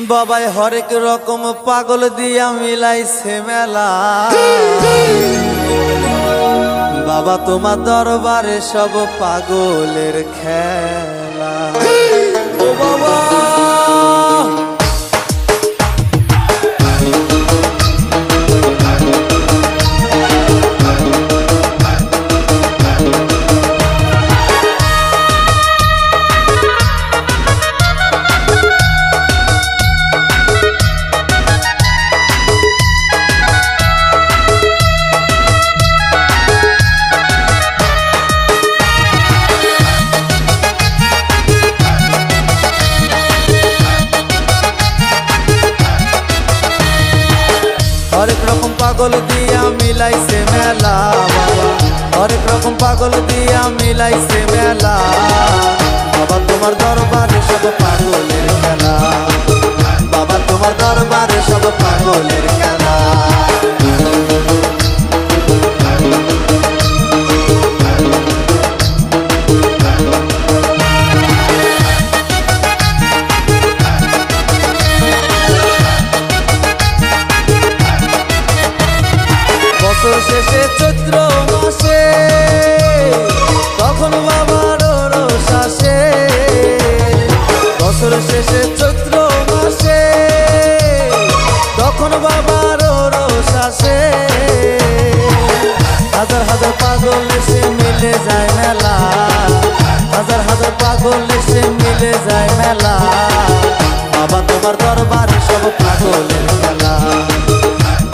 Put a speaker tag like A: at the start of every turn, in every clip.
A: বাবাই হরেক রকম পাগল দিয়া মিলাইছে মেলা। বাবা তোমার দরবারে সব পাগলের খেলা। ও বাবা হরেক রকম পাগল দিয়া মিলাইছে মেলা। বাবা হরেক রকম পাগল দিয়া মিলাইছে মেলা। বাবা তোমার দরবারে সব পাগলের খেলা। বাবা তোমার দরবারে সব পাগলের খেলা। বছর শেষে চৈত্র মাসে তখন বাবার রোষ আসে। বছর শেষে চৈত্র মাসে তখন বাবার রোষ আসে। হাজার হাজার পাগল এসে মিলে যায় মেলা। হাজার হাজার পাগল এসে মিলে যায় মেলা। বাবা তোমার দরবারে সব পাগলের খেলা।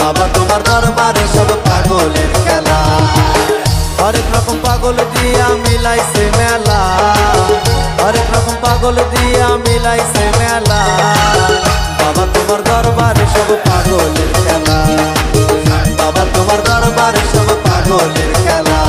A: বাবা তোমার দরবারে সব পাগলের খেলা। হরেক রকম পাগল দিয়া মিলাইছে মেলা। হরেক রকম পাগল দিয়া মিলাইছে মেলা। বাবা তোমার দরবারে সব পাগলের খেলা। বাবা তোমার দরবারে সব পাগলের খেলা।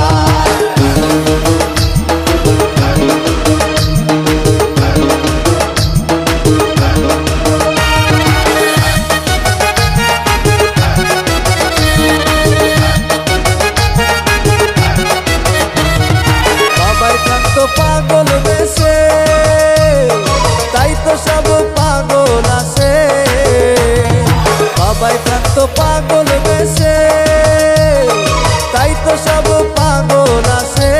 A: পাগল বেশে তাই তো সব পাগল আসে। বাবাই থাকতো পাগল বেশে তাই তো সব পাগল আসে।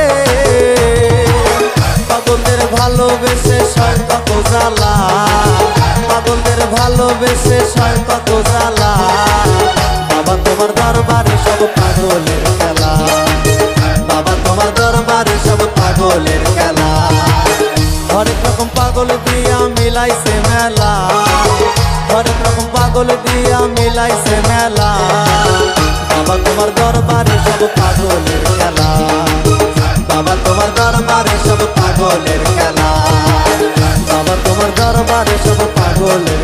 A: পাগলদের ভালোবেসে সয় কত জ্বালা। পাগলদের ভালোবেসে সয় কত জ্বালা। বাবা তোমার দরবারে সব পাগলের খেলা। বাবা তোমার দরবারে সব পাগলের খেলা। হরেক রকম পাগল দিয়া মিলাইছে মেলা। হরেক রকম পাগল দিয়া মিলাইছে মেলা। বাবা তোমার দরবারে সব পাগলের খেলা। বাবা তোমার দরবারে সব পাগলের খেলা। বাবা তোমার দরবারে সব পাগলের